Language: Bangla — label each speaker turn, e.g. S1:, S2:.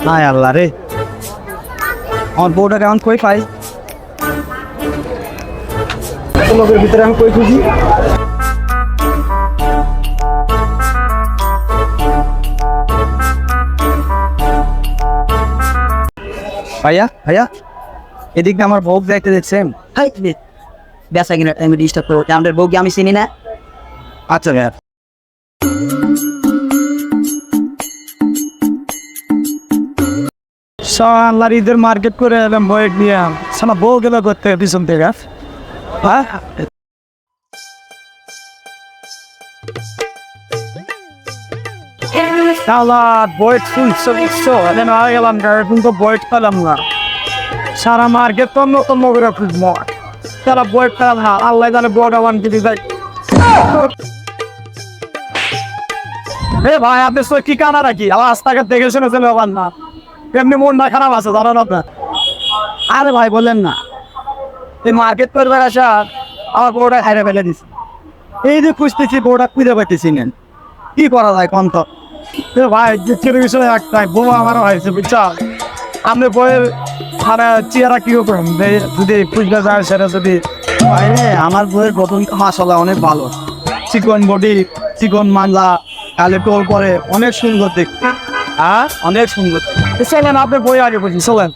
S1: হায় আল্লাহ রে, আমার বউটা কেমন কই পাই? লোকের ভিতরে আমি কই খুঁজি? ভাইয়া ভাইয়া, এদিকে আমার বউ দেখতে দেখছেন?
S2: হাই বেসা কিনা টাইমে ডিস্টার্ব করো, আমাদের বউকে আমি চিনি না।
S1: আচ্ছা ভাইয়া। আল্লাহর ঈদের মার্কেট করে এলাম বয়েক নিয়ে, সালা বউ গেল করতে পিছন থেকে। হ্যাঁ বয়েট শুনছো বুঝছো, এদিন হয়ে গেলাম কিন্তু বয়েট পেলাম না। সারা মার্কেট তন্ন তন্ন করে খুঁজবো, সারা বয়েট পেলাম না। আল্লাহ জানে বউটা ওয়ান কিনে দেয়। ভাই আপনি কি কানা রাখি আমার রাস্তাঘাট দেখে শুনে চলে পার না, এমনি মনটা খারাপ আছে জানেন আপনার। আরে ভাই বললেন না, এই মার্কেট করবে আসা আমার বউটা খাইরে ফেলে দিচ্ছে। এই যে খুঁজতেছি বউটা খুঁজে পাইতেছি নেন, কি করা যায় কন্ত? ভাই বিষয় একটাই, বউ আমারও হয়েছে বুঝছো। আপনি বইয়ের মানে চেহারা কি করবেন যদি খুঁজতে যায় সেটা যদি আমার বইয়ের প্রথম মাসালা অনেক ভালো, চিকন বডি, চিকন মানলা, কালে টোল করে, অনেক সুন্দর দেখতে। হ্যাঁ অনেক সুন্দর। চলেন আপনার বই আগে বুঝি, চলেন।